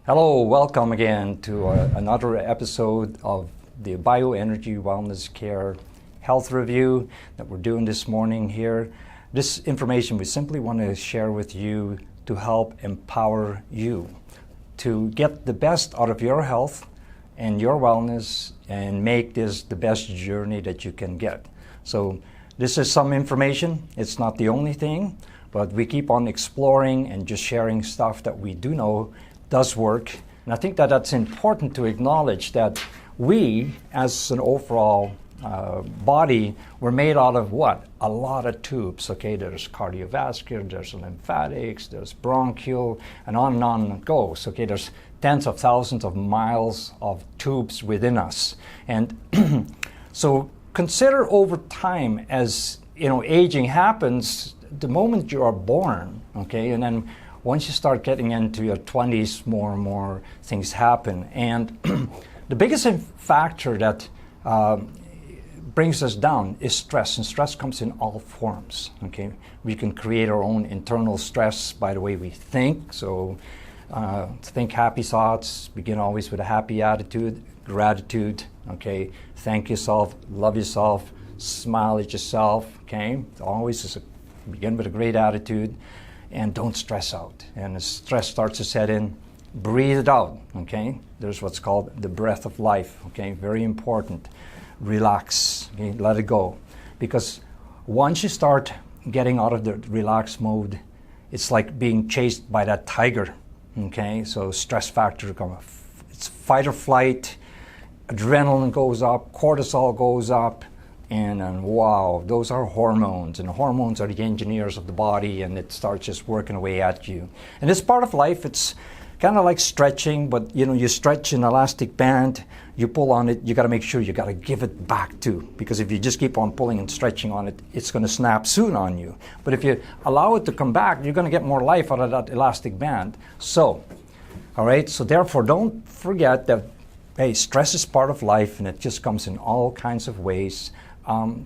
Hello, welcome again to another episode of the Bioenergy Wellness Care Health Review that we're doing this morning here. This information we simply want to share with you to help empower you to get the best out of your health and your wellness and make this the best journey that you can get. So this is some information. It's not the only thing, but we keep on exploring and just sharing stuff that we do know does work. And I think that that's important to acknowledge that we, as an overall body, we're made out of what? A lot of tubes, okay? There's cardiovascular, there's lymphatics, there's bronchial, and on it goes, okay? There's tens of thousands of miles of tubes within us. And so consider over time as, aging happens the moment you are born, okay? And then once you start getting into your 20s, more and more things happen. And the biggest factor that brings us down is stress, and stress comes in all forms, okay? We can create our own internal stress by the way we think. So think happy thoughts, begin always with a happy attitude, gratitude, okay? Thank yourself, love yourself, smile at yourself, okay? Always begin with a great attitude. And don't stress out. And as stress starts to set in, breathe it out, okay? There's what's called the breath of life, okay? Very important. Relax, okay? Let it go. Because once you start getting out of the relaxed mode, it's like being chased by that tiger, okay? So stress factor comes. It's fight or flight, adrenaline goes up, cortisol goes up, and wow, those are hormones, and hormones are the engineers of the body, and it starts just working away at you. And it's part of life. It's kind of like stretching, but you stretch an elastic band, you pull on it, you got to make sure you got to give it back too, because if you just keep on pulling and stretching on it, it's going to snap soon on you. But if you allow it to come back, you're going to get more life out of that elastic band. So, all right, so therefore don't forget that, hey, stress is part of life, and it just comes in all kinds of ways.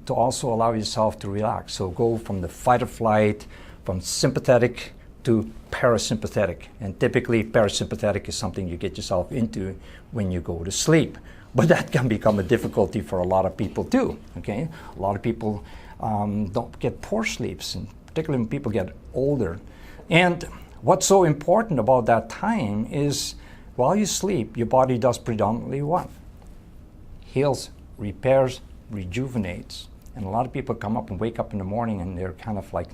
To also allow yourself to relax. So go from the fight or flight, from sympathetic to parasympathetic. And typically parasympathetic is something you get yourself into when you go to sleep. But that can become a difficulty for a lot of people too, okay? A lot of people don't get poor sleeps, and particularly when people get older. And what's so important about that time is while you sleep, your body does predominantly what? Heals, repairs, rejuvenates. And a lot of people come up and wake up in the morning and they're kind of like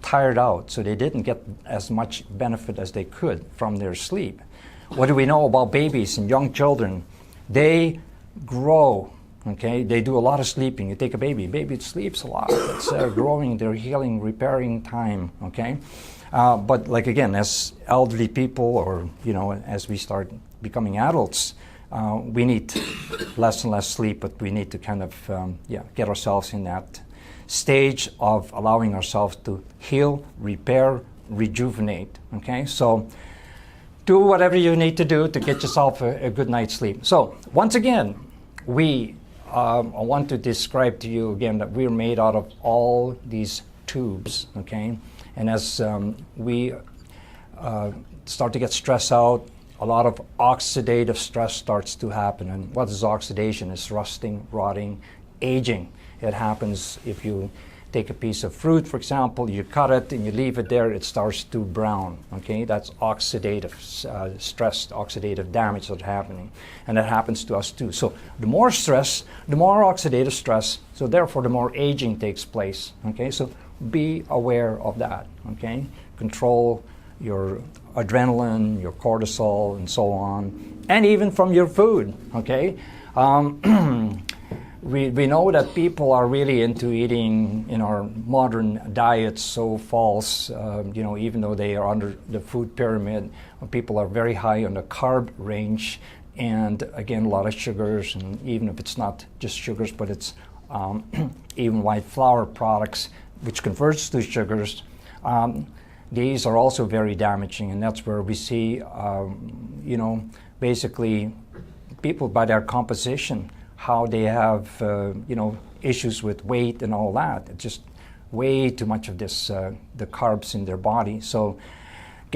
tired out, so they didn't get as much benefit as they could from their sleep. What do we know about babies and young children? They grow, okay? They do a lot of sleeping. You take a baby sleeps a lot. It's growing, their healing, repairing time, okay? But like again, as elderly people or, as we start becoming adults, we need less and less sleep, but we need to kind of get ourselves in that stage of allowing ourselves to heal, repair, rejuvenate, okay? So do whatever you need to do to get yourself a good night's sleep. So once again, I want to describe to you again that we're made out of all these tubes, okay? And as we start to get stressed out, a lot of oxidative stress starts to happen. And what is oxidation? It's rusting, rotting, aging. It happens if you take a piece of fruit, for example, you cut it and you leave it there, it starts to brown, okay? That's oxidative stress, oxidative damage that's happening. And that happens to us too. So the more stress, the more oxidative stress, so therefore the more aging takes place, okay? So be aware of that, okay? Control your adrenaline, your cortisol, and so on, and even from your food, okay? We know that people are really into eating in our modern diets so false, even though they are under the food pyramid, people are very high on the carb range, and again, a lot of sugars, and even if it's not just sugars, but it's even white flour products, which converts to sugars, these are also very damaging, and that's where we see, basically people by their composition, how they have, issues with weight and all that. It's just way too much of this, the carbs in their body. So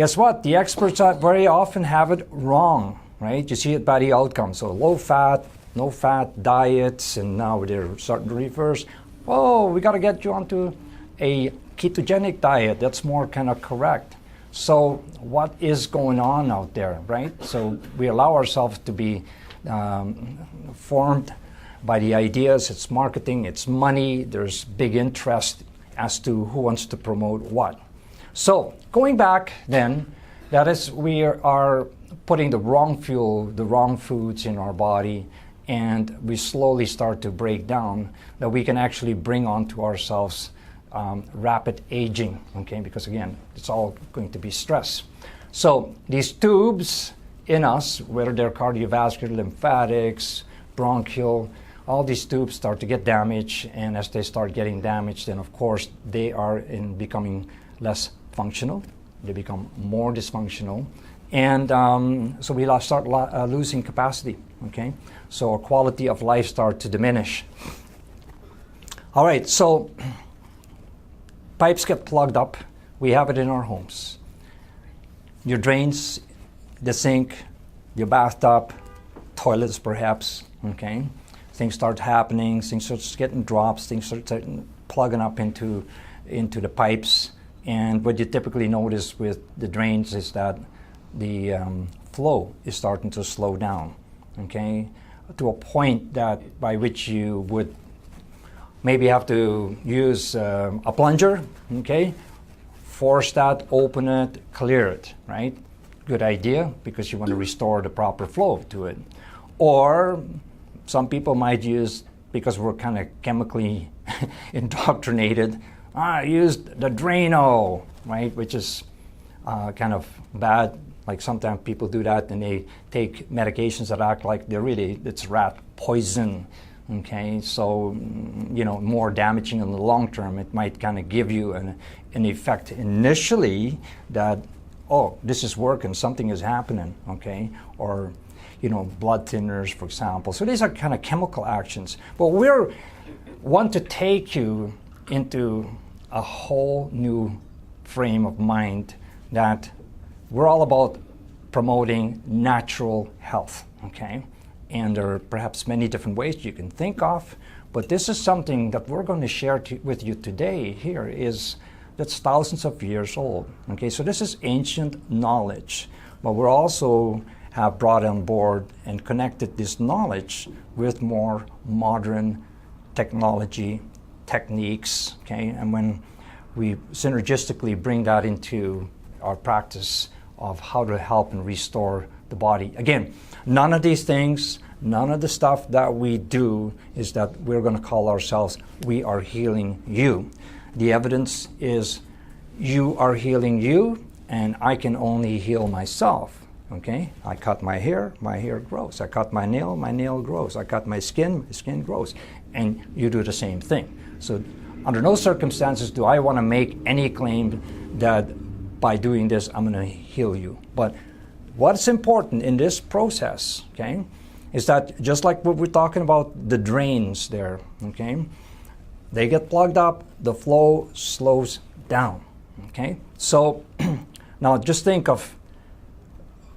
guess what? The experts very often have it wrong, right? You see it by the outcome. So low fat, no fat diets, and now they're starting to reverse. Oh, we got to get you onto a ketogenic diet. That's more kind of correct. So what is going on out there, right? So we allow ourselves to be formed by the ideas. It's marketing, it's money. There's big interest as to who wants to promote what. So going back then, that is, we are putting the wrong fuel, the wrong foods in our body, and we slowly start to break down, that we can actually bring onto ourselves rapid aging, okay? Because again, it's all going to be stress. So these tubes in us, whether they're cardiovascular, lymphatics, bronchial, all these tubes start to get damaged, and as they start getting damaged, then of course they are becoming less functional. They become more dysfunctional, and so we start losing capacity, okay? So our quality of life starts to diminish. All right, so pipes get plugged up. We have it in our homes. Your drains, the sink, your bathtub, toilets perhaps, okay? Things start happening, things start getting drops, things start plugging up into the pipes. And what you typically notice with the drains is that the flow is starting to slow down, okay? To a point that by which you would maybe have to use a plunger, okay? Force that, open it, clear it, right? Good idea, because you want to restore the proper flow to it. Or some people might use, because we're kind of chemically indoctrinated, use the Drano, right? Which is kind of bad. Like sometimes people do that and they take medications that act like it's rat poison. Okay, so more damaging in the long term. It might kind of give you an effect initially that, oh, this is working, something is happening, okay? Or blood thinners, for example. So these are kind of chemical actions. But we want to take you into a whole new frame of mind that we're all about promoting natural health, okay? And there are perhaps many different ways you can think of, but this is something that we're going to share with you today here that's thousands of years old, okay? So this is ancient knowledge, but we're also have brought on board and connected this knowledge with more modern technology, techniques, okay? And when we synergistically bring that into our practice of how to help and restore the body. Again, none of these things, none of the stuff that we do is that we're going to call ourselves, we are healing you. The evidence is you are healing you, and I can only heal myself. Okay, I cut my hair grows. I cut my nail grows. I cut my skin grows. And you do the same thing. So under no circumstances do I want to make any claim that by doing this I'm going to heal you. But what's important in this process, okay, is that just like what we're talking about, the drains there, okay, they get plugged up, the flow slows down, okay? So now just think of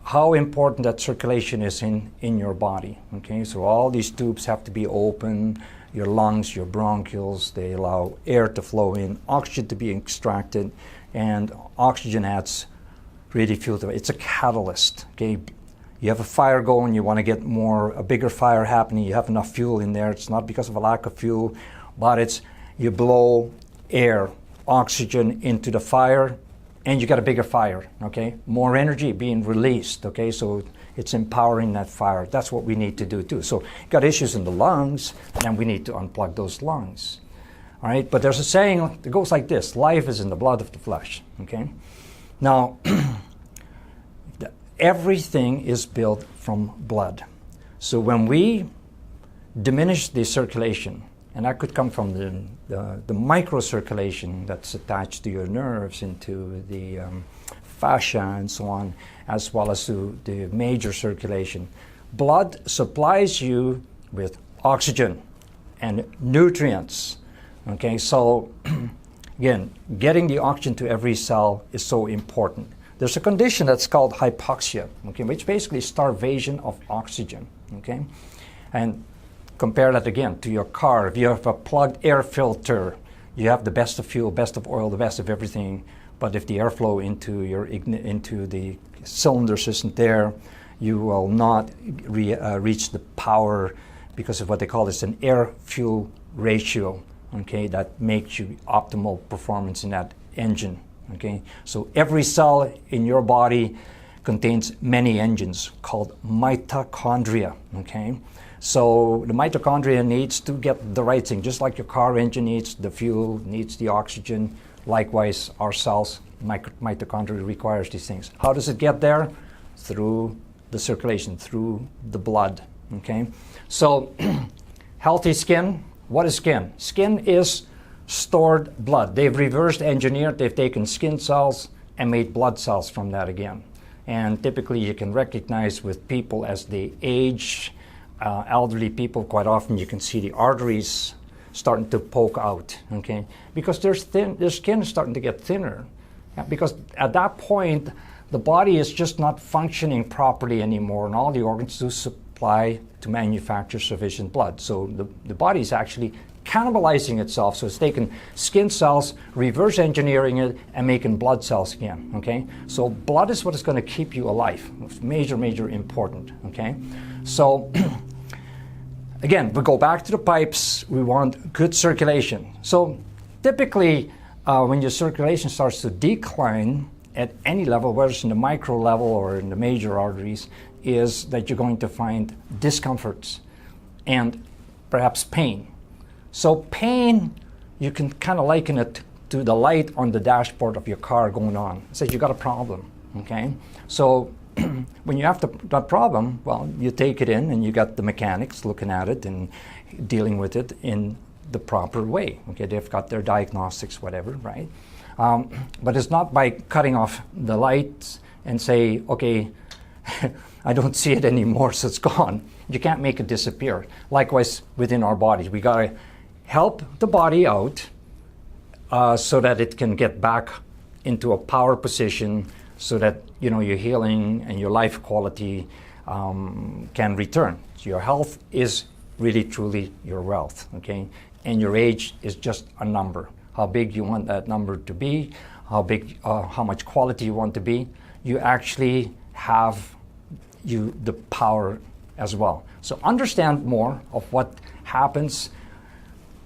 how important that circulation is in your body, okay? So all these tubes have to be open, your lungs, your bronchioles, they allow air to flow in, oxygen to be extracted, and oxygen adds really fuel to it. It's a catalyst, okay? You have a fire going, you want to get a bigger fire happening, you have enough fuel in there. It's not because of a lack of fuel, but you blow air, oxygen into the fire, and you got a bigger fire, okay? More energy being released, okay? So it's empowering that fire. That's what we need to do too. So you got issues in the lungs, then we need to unplug those lungs, all right? But there's a saying that goes like this: life is in the blood of the flesh, okay? Now, everything is built from blood. So when we diminish the circulation, and that could come from the microcirculation that's attached to your nerves, into the fascia and so on, as well as to the major circulation. Blood supplies you with oxygen and nutrients. Okay, so again, getting the oxygen to every cell is so important. there's a condition that's called hypoxia, okay, which basically is starvation of oxygen, okay? And compare that again to your car. If you have a plugged air filter, you have the best of fuel, best of oil, the best of everything, but if the airflow into the cylinders isn't there, you will not reach the power because of what they call this an air-fuel ratio, okay, that makes you optimal performance in that engine, okay? So every cell in your body contains many engines called mitochondria, okay? So the mitochondria needs to get the right thing, just like your car engine needs the fuel, needs the oxygen. Likewise, our cells, mitochondria requires these things. How does it get there? Through the circulation, through the blood, okay? So healthy skin, what is skin? Skin is stored blood. They've reversed engineered, they've taken skin cells and made blood cells from that again. And typically you can recognize with people as they age, elderly people, quite often you can see the arteries starting to poke out, okay? Because their skin is starting to get thinner. Because at that point, the body is just not functioning properly anymore, and all the organs do supply to manufacture sufficient blood. So the body is actually cannibalizing itself, so it's taking skin cells, reverse engineering it, and making blood cells again, okay? So blood is what is going to keep you alive. It's major, major important, okay? So again, we go back to the pipes, we want good circulation. So typically, when your circulation starts to decline at any level, whether it's in the micro level or in the major arteries, is that you're going to find discomforts and perhaps pain. So pain, you can kind of liken it to the light on the dashboard of your car going on. It says you got a problem, okay? So when you have that problem, well, you take it in and you got the mechanics looking at it and dealing with it in the proper way, okay? They've got their diagnostics, whatever, right? But it's not by cutting off the lights and say, okay, I don't see it anymore, so it's gone. You can't make it disappear. Likewise, within our bodies, we got to help the body out so that it can get back into a power position so that, you know, your healing and your life quality can return. So your health is really, truly your wealth, okay? And your age is just a number. How big you want that number to be, how much quality you want to be, you actually have the power as well. So understand more of what happens.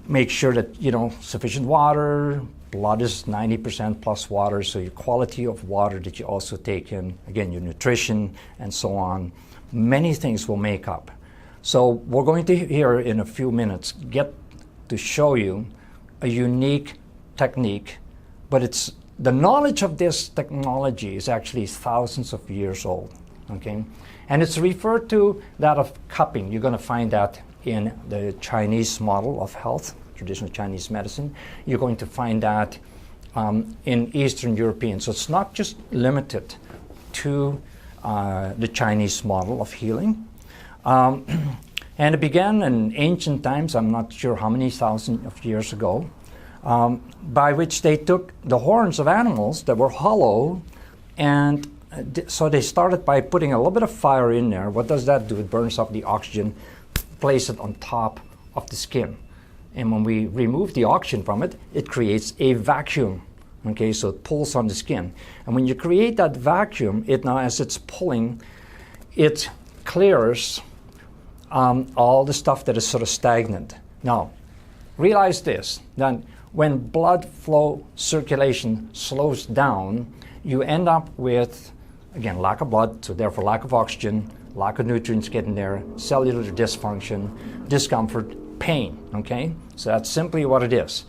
Make sure that, you know, sufficient water, blood is 90% plus water, so your quality of water that you also take in, again, your nutrition and so on, many things will make up. So we're going to here in a few minutes get to show you a unique technique, but it's the knowledge of this technology is actually thousands of years old, okay? And it's referred to that of cupping. You're going to find that in the Chinese model of health, traditional Chinese medicine. You're going to find that in Eastern European. So it's not just limited to the Chinese model of healing. And it began in ancient times, I'm not sure how many thousands of years ago, by which they took the horns of animals that were hollow, and so they started by putting a little bit of fire in there. What does that do? It burns up the oxygen, place it on top of the skin. And when we remove the oxygen from it, it creates a vacuum. Okay, so it pulls on the skin. And when you create that vacuum, it now, as it's pulling, it clears all the stuff that is sort of stagnant. Now, realize this, that when blood flow circulation slows down, you end up with, again, lack of blood, so therefore lack of oxygen, lack of nutrients getting there, cellular dysfunction, discomfort, pain, okay? So that's simply what it is.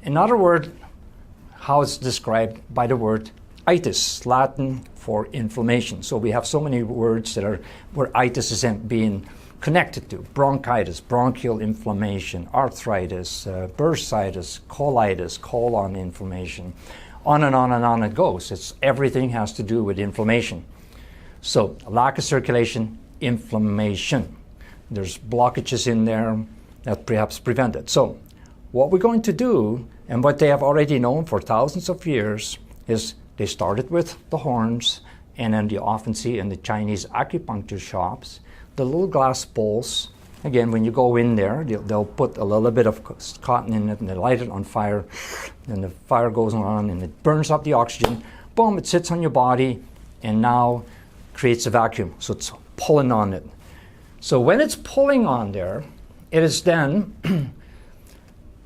In other words, how it's described by the word itis, Latin for inflammation. So we have so many words that are where itis is being connected to: bronchitis, bronchial inflammation, arthritis, bursitis, colitis, colon inflammation. On and on and on it goes. It's everything has to do with inflammation. So lack of circulation, inflammation. There's blockages in there that perhaps prevent it. So what we're going to do, and what they have already known for thousands of years, is They started with the horns, and then you often see in the Chinese acupuncture shops the little glass bowls. Again, when you go in there, they'll put a little bit of cotton in it and they light it on fire, and the fire goes on and it burns up the oxygen. Boom, it sits on your body and now creates a vacuum. So it's pulling on it. So when it's pulling on there, it is then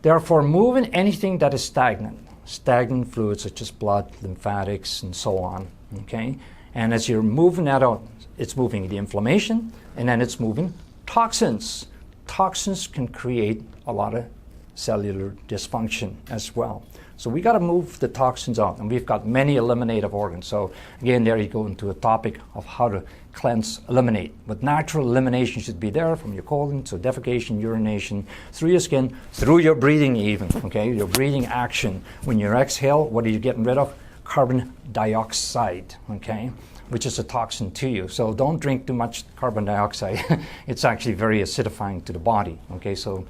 therefore moving anything that is stagnant. Stagnant fluids such as blood, lymphatics, and so on. Okay? And as you're moving that out, it's moving the inflammation, and then it's moving toxins. Toxins can create a lot of cellular dysfunction as well. So we got to move the toxins out, and we've got many eliminative organs. So again, there you go into a topic of how to cleanse, eliminate. But natural elimination should be there from your colon, so defecation, urination, through your skin, through your breathing even, okay? Your breathing action. When you exhale, what are you getting rid of? Carbon dioxide, okay? Which is a toxin to you. So don't drink too much carbon dioxide. It's actually very acidifying to the body, okay? So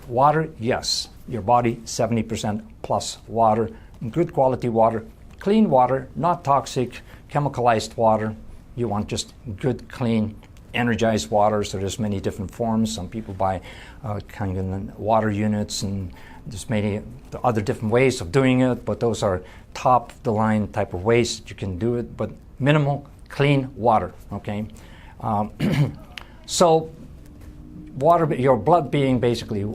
water, yes. Your body, 70% plus water, good quality water, clean water, not toxic, chemicalized water. You want just good, clean, energized water. So there's many different forms. Some people buy kind of water units, and there's many other different ways of doing it, but those are top of the line type of ways that you can do it, but minimal, clean water, okay? So water, your blood being basically,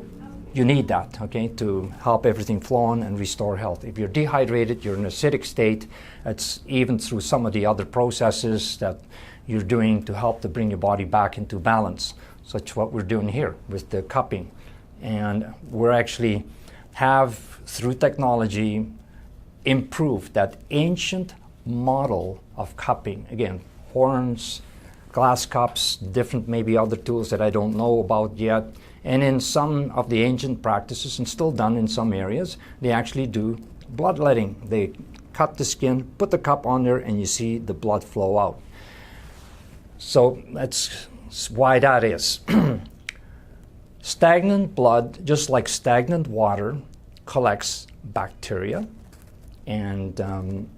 you need that, okay, to help everything flow on and restore health. If you're dehydrated, you're in an acidic state, it's even through some of the other processes that you're doing to help to bring your body back into balance, such what we're doing here with the cupping. And we're actually have, through technology, improved that ancient model of cupping. Again, horns, glass cups, different maybe other tools that I don't know about yet. And in some of the ancient practices, and still done in some areas, they actually do bloodletting. They cut the skin, put the cup on there, and you see the blood flow out. So that's why that is. Stagnant blood, just like stagnant water, collects bacteria, and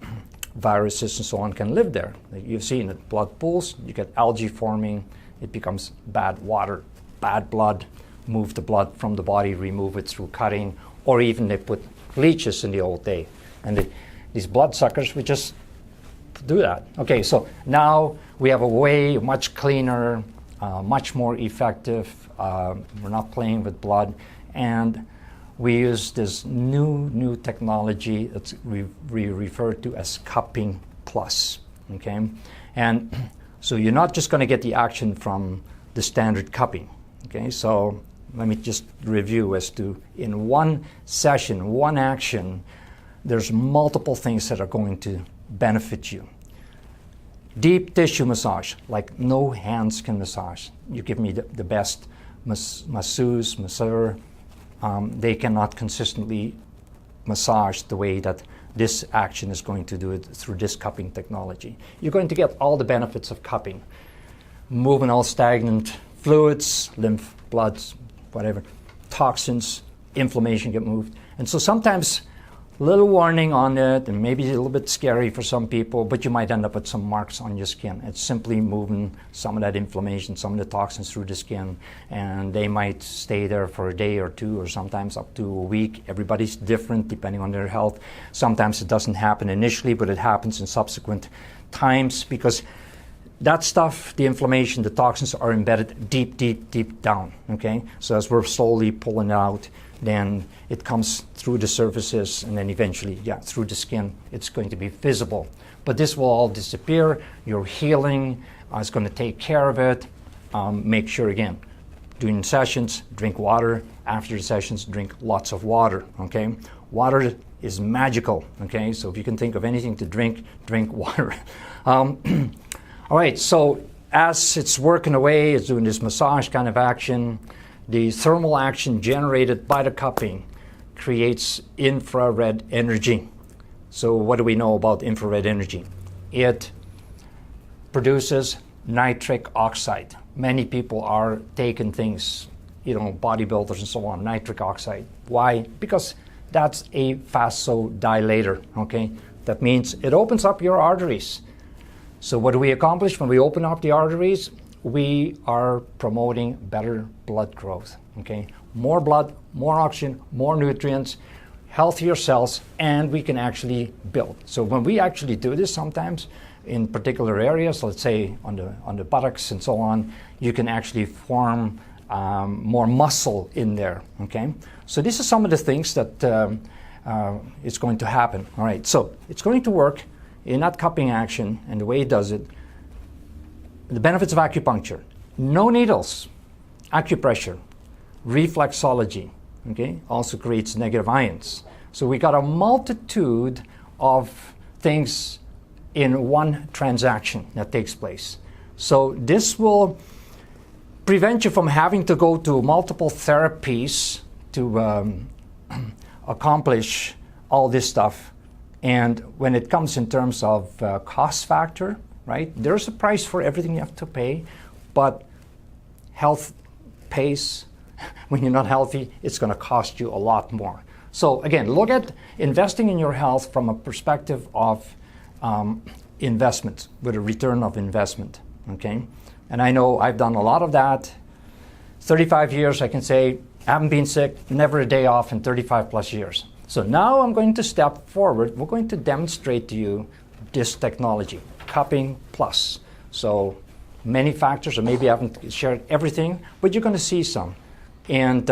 viruses and so on can live there. You've seen it. Blood pools, you get algae forming, it becomes bad water, bad blood. Move the blood from the body, remove it through cutting, or even they put leeches in the old day. And these bloodsuckers would just do that. Okay, so now we have a way much cleaner, much more effective. We're not playing with blood. And we use this new technology that we refer to as cupping plus, okay? And so you're not just going to get the action from the standard cupping, okay? So let me just review as to, in one session, one action, there's multiple things that are going to benefit you. Deep tissue massage, like no hands can massage. You give me the best masseuse, masseur, they cannot consistently massage the way that this action is going to do it through this cupping technology. You're going to get all the benefits of cupping. Moving all stagnant fluids, lymph, blood, whatever, toxins, inflammation get moved. And so sometimes a little warning on it, and maybe a little bit scary for some people, but you might end up with some marks on your skin. It's simply moving some of that inflammation, some of the toxins through the skin, and they might stay there for a day or two, or sometimes up to a week. Everybody's different depending on their health. Sometimes it doesn't happen initially, but it happens in subsequent times, because that stuff, the inflammation, the toxins are embedded deep down, okay? So as we're slowly pulling it out, then it comes through the surfaces, and then eventually, through the skin, it's going to be visible. But this will all disappear. Your healing is going to take care of it. Make sure, again, during sessions, drink water. After the sessions, drink lots of water, okay? Water is magical, okay? So if you can think of anything to drink, drink water. All right, so as it's working away, it's doing this massage kind of action, the thermal action generated by the cupping creates infrared energy. So what do we know about infrared energy? It produces nitric oxide. Many people are taking things, bodybuilders and so on, nitric oxide. Why? Because that's a vasodilator, okay? That means it opens up your arteries. So what do we accomplish when we open up the arteries? We are promoting better blood growth, okay? More blood, more oxygen, more nutrients, healthier cells, and we can actually build. So when we actually do this sometimes in particular areas, let's say on the buttocks and so on, you can actually form more muscle in there, okay? So this is some of the things that is going to happen. All right, so it's going to work in that cupping action, and the way it does it. The benefits of acupuncture: no needles, acupressure, reflexology, okay, also creates negative ions. So we got a multitude of things in one transaction that takes place. So this will prevent you from having to go to multiple therapies to accomplish all this stuff. And when it comes in terms of cost factor, right, there's a price for everything you have to pay, but health pays. When you're not healthy, it's going to cost you a lot more. So again, look at investing in your health from a perspective of investment, with a return of investment, okay? And I know I've done a lot of that. 35 years, I can say, I haven't been sick, never a day off in 35 plus years. So now I'm going to step forward. We're going to demonstrate to you this technology, Cupping Plus. So many factors, or maybe I haven't shared everything, but you're going to see some. And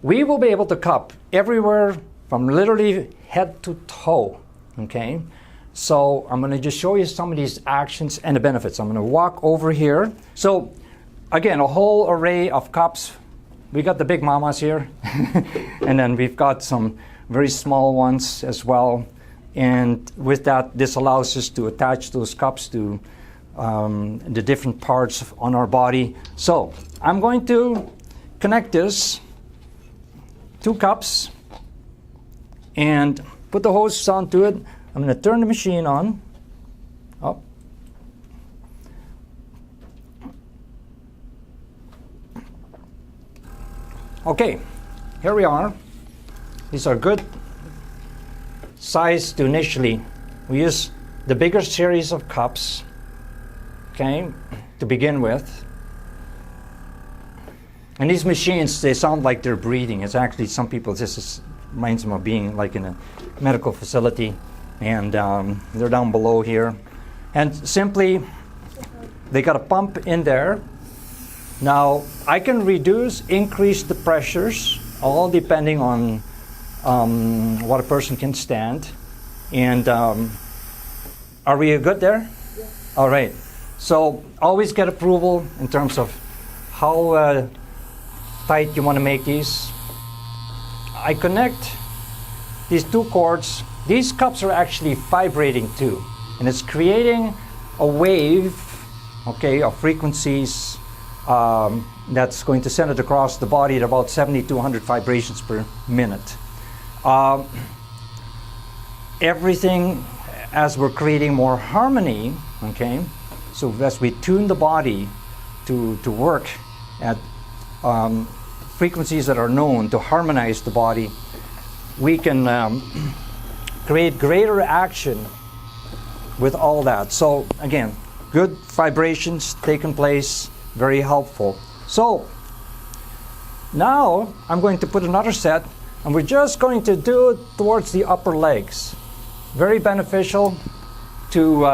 we will be able to cup everywhere from literally head to toe, okay? So I'm going to just show you some of these actions and the benefits. I'm going to walk over here. So again, a whole array of cups. We got the big mamas here, and then we've got some very small ones as well. And with that, this allows us to attach those cups to the different parts on our body. So I'm going to connect this, 2 cups, and put the hose onto it. I'm going to turn the machine on. Oh. Okay, here we are. These are good size to initially. We use the bigger series of cups, okay, to begin with. And these machines, they sound like they're breathing. It's actually, some people, reminds them of being like in a medical facility. And they're down below here. And simply, they got a pump in there. Now, I can reduce, increase the pressures, all depending on what a person can stand. And are we good there? Yeah. All right. So always get approval in terms of how tight you want to make these. I connect these 2 cords. These cups are actually vibrating too, and it's creating a wave, okay, of frequencies that's going to send it across the body at about 70 to 100 vibrations per minute. Everything, as we're creating more harmony, okay, so as we tune the body to work at frequencies that are known to harmonize the body, we can create greater action with all that. So again, good vibrations taking place, very helpful. So now I'm going to put another set, and we're just going to do it towards the upper legs. Very beneficial to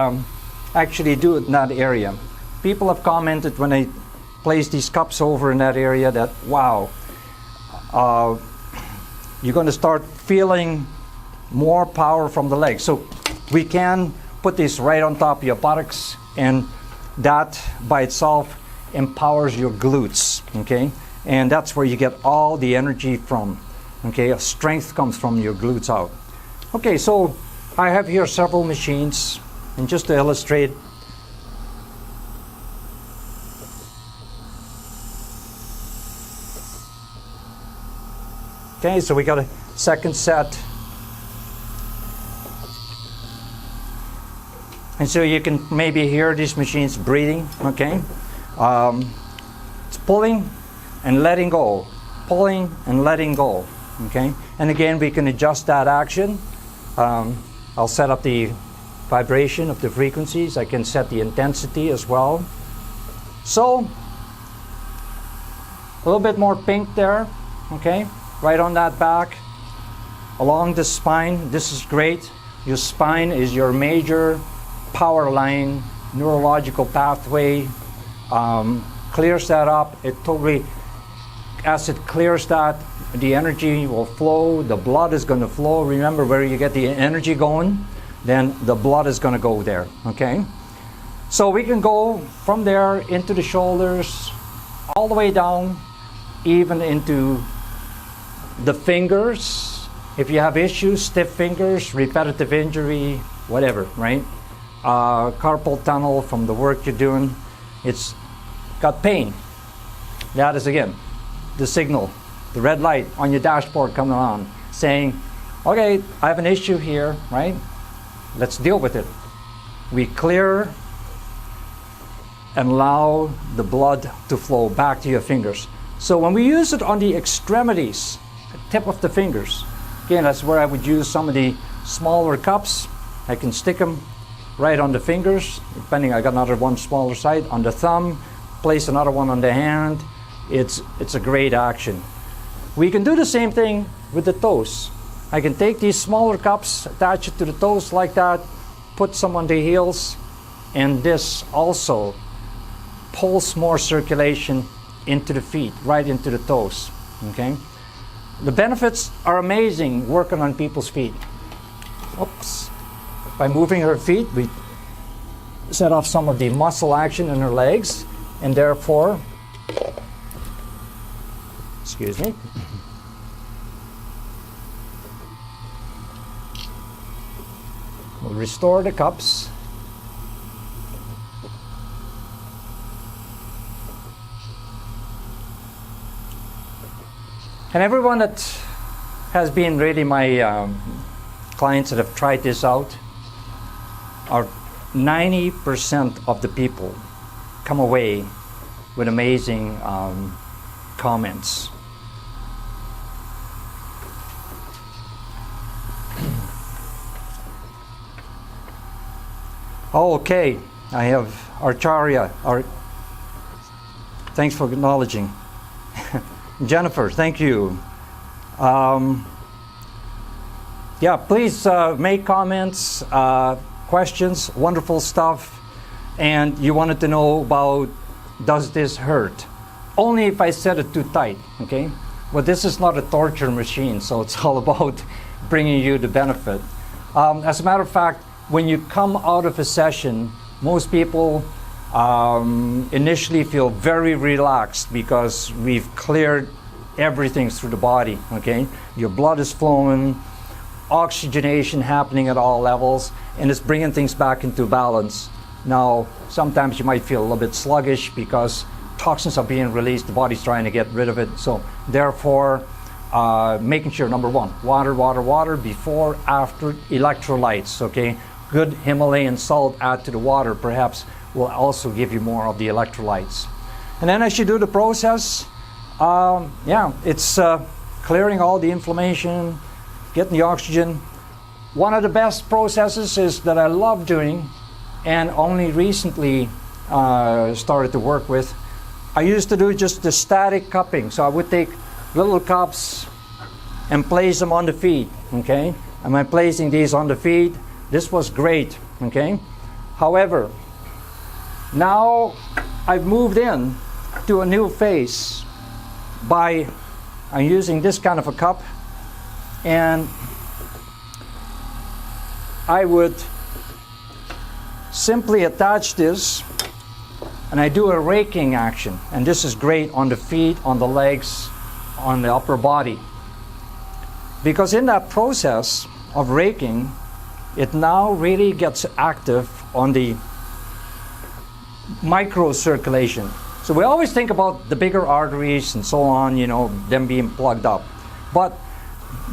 actually do it in that area. People have commented when I place these cups over in that area that, wow, you're going to start feeling more power from the legs. So we can put this right on top of your buttocks, and that by itself empowers your glutes, okay? And that's where you get all the energy from, okay? Strength comes from your glutes out. Okay, so I have here several machines, and just to illustrate, okay, so we got a second set. And so you can maybe hear these machines breathing, okay? It's pulling and letting go, pulling and letting go, okay? And again, we can adjust that action. I'll set up the vibration of the frequencies. I can set the intensity as well. So, a little bit more pink there, okay? Right on that back, along the spine. This is great. Your spine is your major power line, neurological pathway. Clears that up. It totally, as it clears that, the energy will flow. The blood is going to flow. Remember, where you get the energy going, then the blood is going to go there, okay? So we can go from there into the shoulders, all the way down, even into the fingers. If you have issues, stiff fingers, repetitive injury, whatever, right? Carpal tunnel from the work you're doing, it's got pain. That is, again, the signal, the red light on your dashboard coming on, saying, okay, I have an issue here, right? Let's deal with it. We clear and allow the blood to flow back to your fingers. So when we use it on the extremities, the tip of the fingers, again, that's where I would use some of the smaller cups. I can stick them right on the fingers, depending, I got another one smaller side, on the thumb, place another one on the hand. It's a great action. We can do the same thing with the toes. I can take these smaller cups, attach it to the toes like that, put some on the heels, and this also pulls more circulation into the feet, right into the toes, okay? The benefits are amazing working on people's feet. Oops. By moving her feet, we set off some of the muscle action in her legs, and therefore, excuse me, we'll restore the cups. And everyone that has been really my clients that have tried this out, are 90% of the people come away with amazing comments. Okay, I have Archarya. Thanks for acknowledging. Jennifer, thank you. Yeah, please make comments, questions, wonderful stuff. And you wanted to know about, does this hurt? Only if I set it too tight, okay? Well, this is not a torture machine, so it's all about bringing you the benefit. As a matter of fact, when you come out of a session, most people initially feel very relaxed because we've cleared everything through the body, okay? Your blood is flowing, oxygenation happening at all levels, and it's bringing things back into balance. Now, sometimes you might feel a little bit sluggish because toxins are being released, the body's trying to get rid of it. So therefore, making sure, number one, water, before, after, electrolytes, okay? Good Himalayan salt add to the water perhaps will also give you more of the electrolytes. And then as you do the process, yeah, it's clearing all the inflammation, getting the oxygen. One of the best processes is that I love doing and only recently started to work with. I used to do just the static cupping. So I would take little cups and place them on the feet, okay? Am I placing these on the feet? This was great, okay? However, now I've moved in to a new phase by I'm using this kind of a cup, and I would simply attach this and I do a raking action, and this is great on the feet, on the legs, on the upper body, because in that process of raking, it now really gets active on the microcirculation. So we always think about the bigger arteries and so on, you know, them being plugged up. But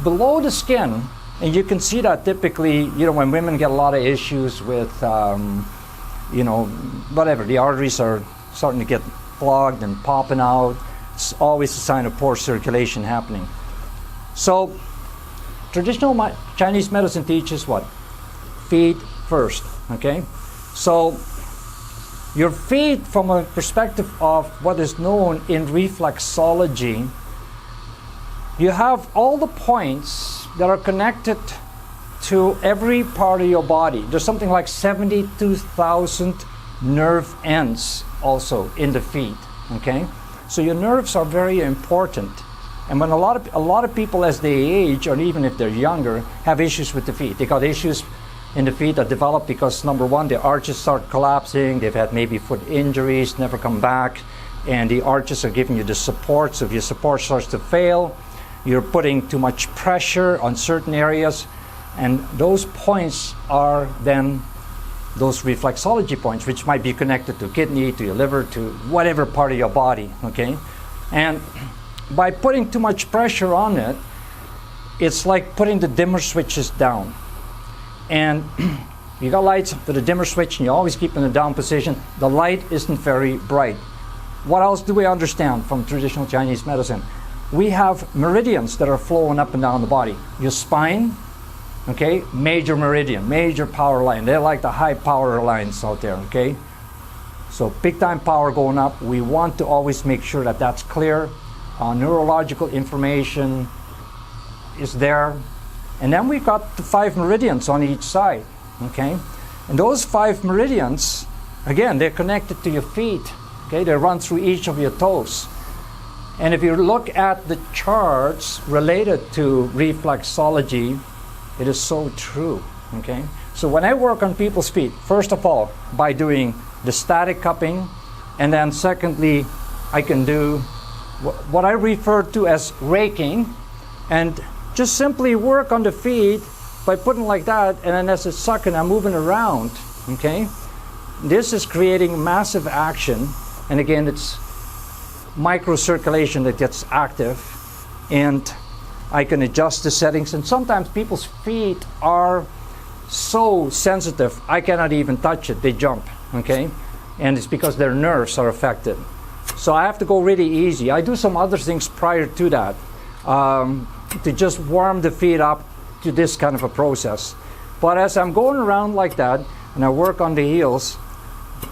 below the skin, and you can see that typically, you know, when women get a lot of issues with, you know, whatever, the arteries are starting to get clogged and popping out, it's always a sign of poor circulation happening. So traditional Chinese medicine teaches what? feet first, okay? So your feet, from a perspective of what is known in reflexology, you have all the points that are connected to every part of your body. There's something like 72,000 nerve ends also in the feet, okay? So your nerves are very important. And when a lot of people as they age, or even if they're younger, have issues with the feet. They got issues in the feet that develop because, number one, the arches start collapsing. They've had maybe foot injuries, never come back, and the arches are giving you the support. So if your support starts to fail, you're putting too much pressure on certain areas, and those points are then those reflexology points, which might be connected to kidney, to your liver, to whatever part of your body, okay? And by putting too much pressure on it, it's like putting the dimmer switches down. And you got lights for the dimmer switch, and you always keep in the down position. The light isn't very bright. What else do we understand from traditional Chinese medicine? We have meridians that are flowing up and down the body. Your spine, okay, major meridian, major power line. They're like the high power lines out there, okay? So big time power going up. We want to always make sure that that's clear. Neurological information is there. And then we've got the 5 meridians on each side, okay? And those 5 meridians, again, they're connected to your feet, okay? They run through each of your toes. And if you look at the charts related to reflexology, it is so true, okay? So when I work on people's feet, first of all, by doing the static cupping, and then secondly, I can do what I refer to as raking, and just simply work on the feet by putting like that, and then as it's sucking, I'm moving around, okay? This is creating massive action, and again, it's microcirculation that gets active, and I can adjust the settings. And sometimes people's feet are so sensitive, I cannot even touch it, they jump, okay? And it's because their nerves are affected. So I have to go really easy. I do some other things prior to that, to just warm the feet up to this kind of a process. But as I'm going around like that, and I work on the heels,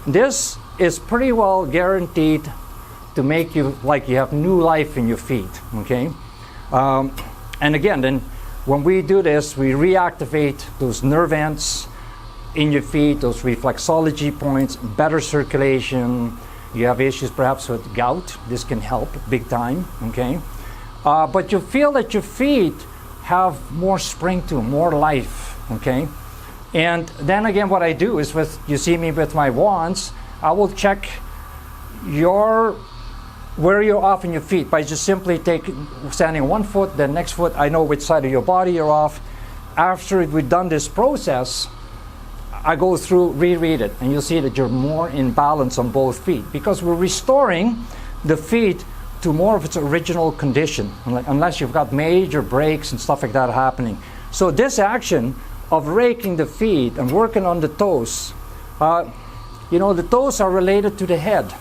this is pretty well guaranteed to make you like you have new life in your feet, okay? And again, then when we do this, we reactivate those nerve ends in your feet, those reflexology points, better circulation. You have issues perhaps with gout, this can help big time, okay? But you feel that your feet have more spring to them, more life, okay? And then again, what I do is you see me with my wands, I will check where you're off in your feet by just simply standing on one foot, then next foot, I know which side of your body you're off. After we've done this process, I go through, reread it, and you'll see that you're more in balance on both feet, because we're restoring the feet to more of its original condition, unless you've got major breaks and stuff like that happening. So this action of raking the feet and working on the toes, the toes are related to the head.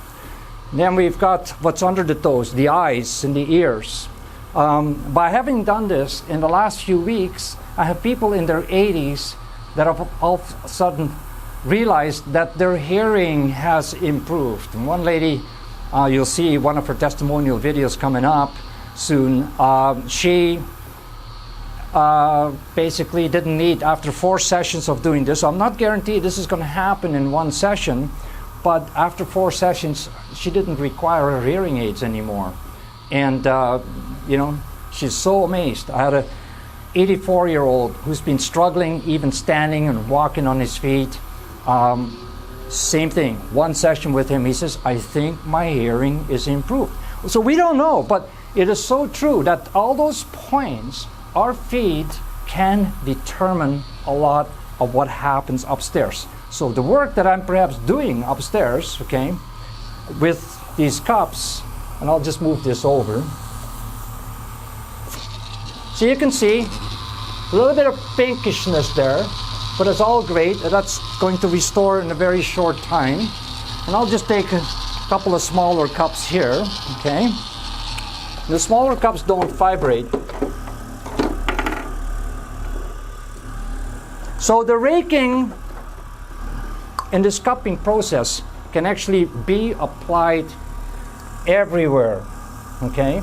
Then we've got what's under the toes, the eyes and the ears. By having done this in the last few weeks, I have people in their 80s that have all of a sudden realized that their hearing has improved. And one lady, you'll see one of her testimonial videos coming up soon. She basically didn't need, after 4 sessions of doing this, I'm not guaranteed this is going to happen in one session, but after 4 sessions, she didn't require her hearing aids anymore. And, she's so amazed. I had a 84-year-old who's been struggling, even standing and walking on his feet. Same thing, 1 session with him, he says, I think my hearing is improved. So we don't know, but it is so true that all those points, our feet can determine a lot of what happens upstairs. So the work that I'm perhaps doing upstairs, okay, with these cups, and I'll just move this over. So you can see a little bit of pinkishness there, but it's all great. That's going to restore in a very short time. And I'll just take a couple of smaller cups here, okay? The smaller cups don't vibrate. So the raking in this cupping process can actually be applied everywhere, okay?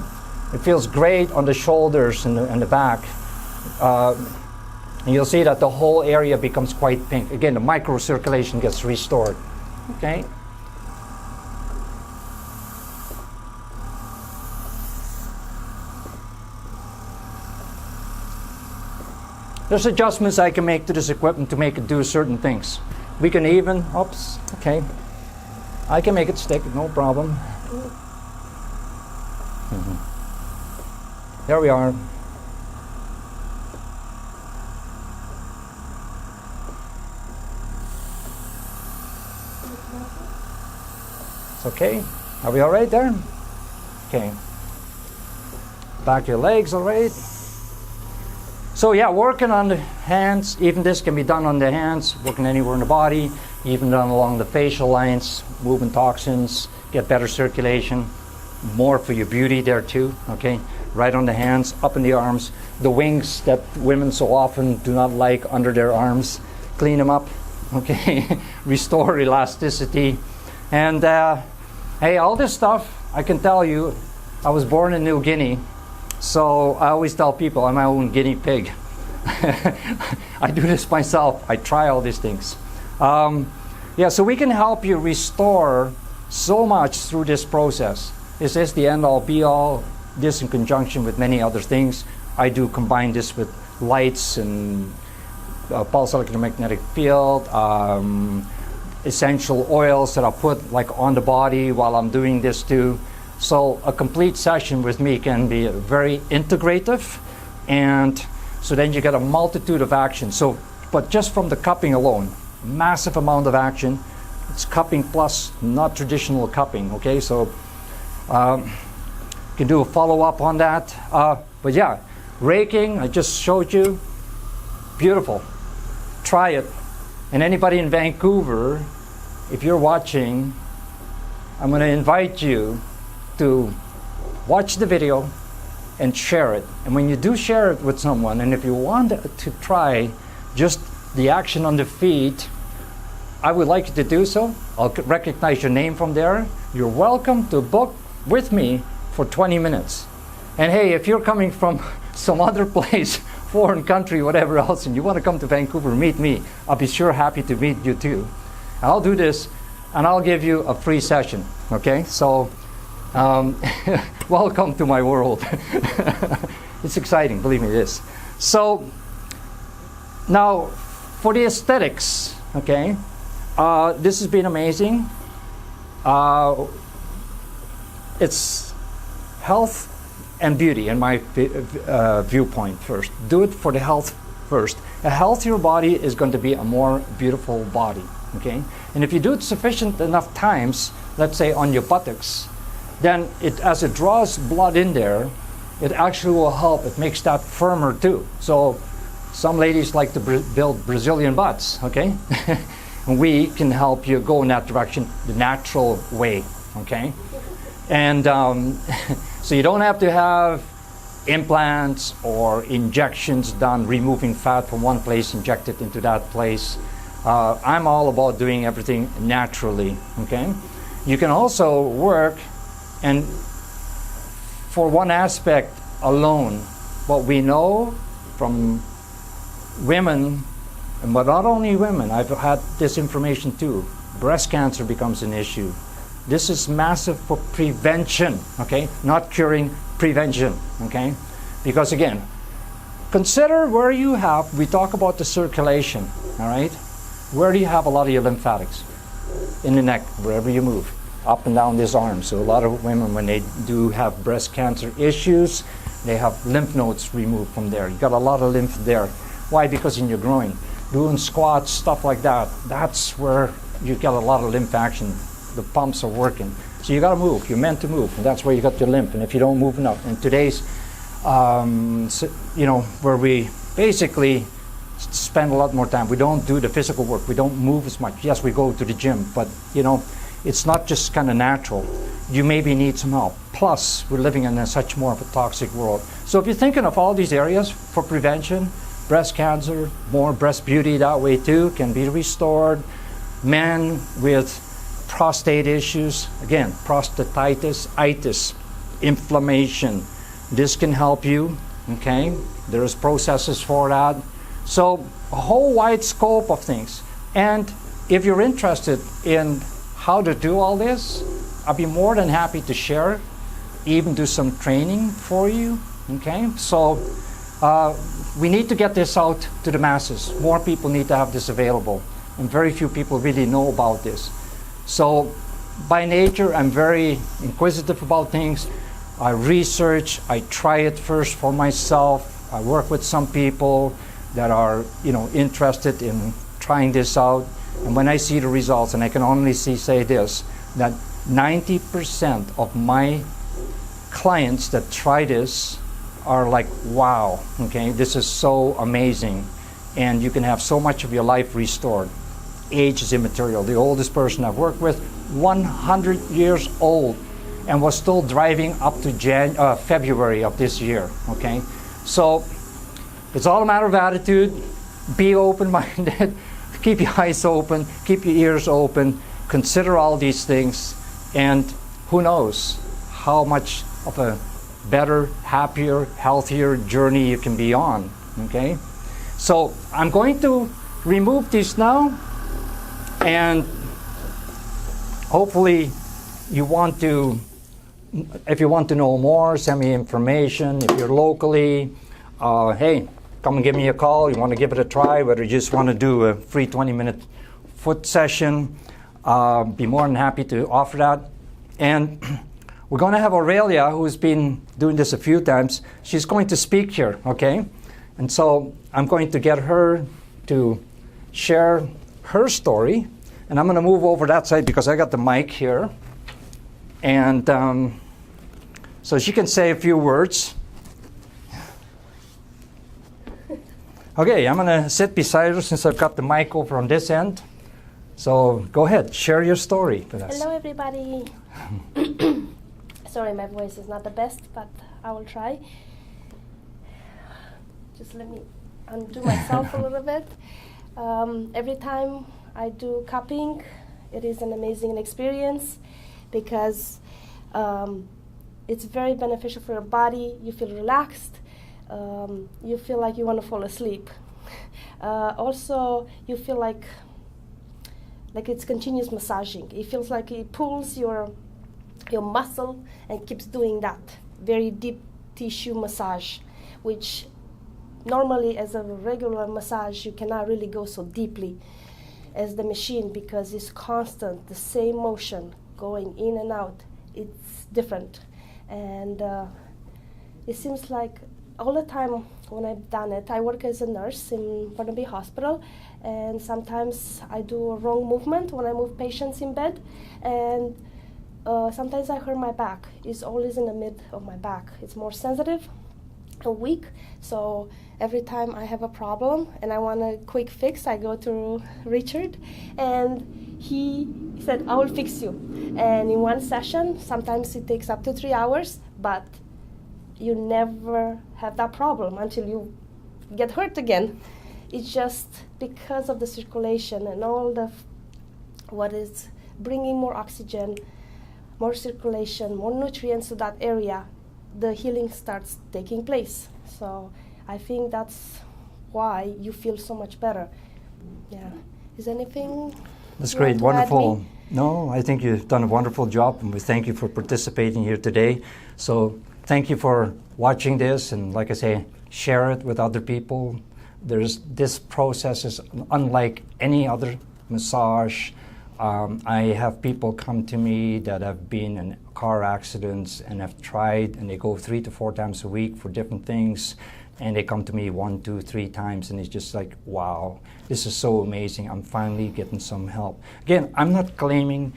It feels great on the shoulders and the back. And you'll see that the whole area becomes quite pink. Again, the microcirculation gets restored, okay? There's adjustments I can make to this equipment to make it do certain things. We can even, oops, okay. I can make it stick, no problem. There we are. It's okay. Are we all right there? Okay. Back to your legs, all right? So yeah, working on the hands, even this can be done on the hands, working anywhere in the body, even done along the facial lines, moving toxins, get better circulation, more for your beauty there too, okay? Right on the hands, up in the arms, the wings that women so often do not like under their arms, clean them up, okay? Restore elasticity. And hey, all this stuff, I can tell you, I was born in New Guinea. So I always tell people I'm my own guinea pig. I do this myself. I try all these things. Yeah, so we can help you restore so much through this process. This is the end-all, be-all. This in conjunction with many other things. I do combine this with lights and pulse electromagnetic field, essential oils that I put like on the body while I'm doing this too. So a complete session with me can be very integrative, and so then you get a multitude of actions. So, but just from the cupping alone, massive amount of action. It's cupping plus not traditional cupping, okay? So you can do a follow-up on that. But yeah, raking, I just showed you, beautiful. Try it. And anybody in Vancouver, if you're watching, I'm going to invite you to watch the video and share it. And when you do share it with someone, and if you want to try just the action on the feet, I would like you to do so. I'll recognize your name from there. You're welcome to book with me for 20 minutes. And hey, if you're coming from some other place, foreign country, whatever else, and you want to come to Vancouver, meet me, I'll be sure happy to meet you too. I'll do this, and I'll give you a free session, okay? So, welcome to my world. It's exciting, believe me, it is. So, now, for the aesthetics, okay, this has been amazing. It's health and beauty in my viewpoint first. Do it for the health first. A healthier body is going to be a more beautiful body, okay? And if you do it sufficient enough times, let's say on your buttocks, then as it draws blood in there, it actually will help. It makes that firmer too. So some ladies like to build Brazilian butts, okay? And we can help you go in that direction the natural way, okay? And so you don't have to have implants or injections done, removing fat from one place, inject it into that place. I'm all about doing everything naturally, okay? You can also work, and for one aspect alone, what we know from women, but not only women, I've had this information too, breast cancer becomes an issue. This is massive for prevention, okay? Not curing, prevention, okay? Because again, consider where you have, we talk about the circulation, all right? Where do you have a lot of your lymphatics? In the neck, wherever you move, up and down this arm. So a lot of women, when they do have breast cancer issues, they have lymph nodes removed from there. You got a lot of lymph there. Why? Because in your groin, doing squats, stuff like that, that's where you get a lot of lymph action. The pumps are working. So you got to move. You're meant to move, and that's where you got your lymph. And if you don't move enough, and today's, where we basically spend a lot more time. We don't do the physical work. We don't move as much. Yes, we go to the gym, but it's not just kind of natural. You maybe need some help. Plus, we're living in such more of a toxic world. So if you're thinking of all these areas for prevention, breast cancer, more breast beauty that way too, can be restored. Men with prostate issues, again, prostatitis, itis, inflammation. This can help you, okay? There's processes for that. So a whole wide scope of things. And if you're interested in how to do all this, I'd be more than happy to share, even do some training for you, okay? So we need to get this out to the masses. More people need to have this available, and very few people really know about this. So by nature, I'm very inquisitive about things. I research, I try it first for myself. I work with some people that are, interested in trying this out. And when I see the results, and I can only say this, that 90% of my clients that try this are like, wow, okay, this is so amazing. And you can have so much of your life restored. Age is immaterial. The oldest person I've worked with, 100 years old, and was still driving up to February of this year, okay? So it's all a matter of attitude. Be open-minded. Keep your eyes open. Keep your ears open. Consider all these things. And who knows how much of a better, happier, healthier journey you can be on, okay? So I'm going to remove these now. And hopefully if you want to know more, send me information. If you're locally, hey, come and give me a call. You want to give it a try, whether you just want to do a free 20-minute foot session, be more than happy to offer that. And we're going to have Aurelia, who's been doing this a few times. She's going to speak here, okay? And so I'm going to get her to share her story, and I'm going to move over that side because I got the mic here, and so she can say a few words. Okay, I'm going to sit beside her since I've got the mic over on this end. So go ahead, share your story with us. Hello, everybody. Sorry, my voice is not the best, but I will try. Just let me undo myself a little bit. Every time I do cupping, it is an amazing experience because it's very beneficial for your body. You feel relaxed. You feel like you want to fall asleep. Also, you feel like it's continuous massaging. It feels like it pulls your muscle and keeps doing that. Very deep tissue massage, which normally as a regular massage you cannot really go so deeply as the machine because it's constant, the same motion going in and out. It's different. And it seems like all the time when I've done it, I work as a nurse in Burnaby Hospital, and sometimes I do a wrong movement when I move patients in bed, and sometimes I hurt my back. It's always in the mid of my back. It's more sensitive and weak, so every time I have a problem and I want a quick fix, I go to Richard, and he said, I will fix you. And in one session, sometimes it takes up to 3 hours, but you never have that problem until you get hurt again. It's just because of the circulation and all the what is bringing more oxygen, more circulation, more nutrients to that area, the healing starts taking place. So I think that's why you feel so much better. Yeah. Is anything? That's great, wonderful. No, I think you've done a wonderful job, and we thank you for participating here today. So thank you for watching this, and like I say, share it with other people. This process is unlike any other massage. I have people come to me that have been in car accidents and have tried, and they go 3 to 4 times a week for different things, and they come to me 1, 2, 3 times, and it's just like, wow, this is so amazing. I'm finally getting some help. Again, I'm not claiming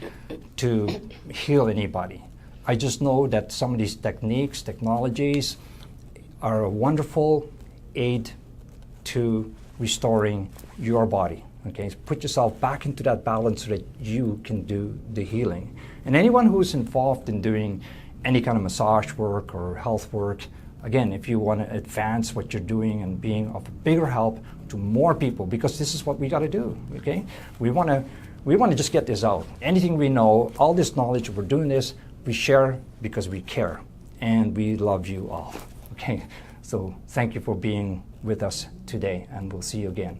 to heal anybody. I just know that some of these techniques, technologies, are a wonderful aid to restoring your body. Okay, so put yourself back into that balance so that you can do the healing. And anyone who's involved in doing any kind of massage work or health work, Again, if you want to advance what you're doing and being of bigger help to more people, because this is what we got to do, okay? We want to just get this out. Anything we know, all this knowledge, we're doing this, we share because we care, and we love you all, okay? So thank you for being with us today, and we'll see you again.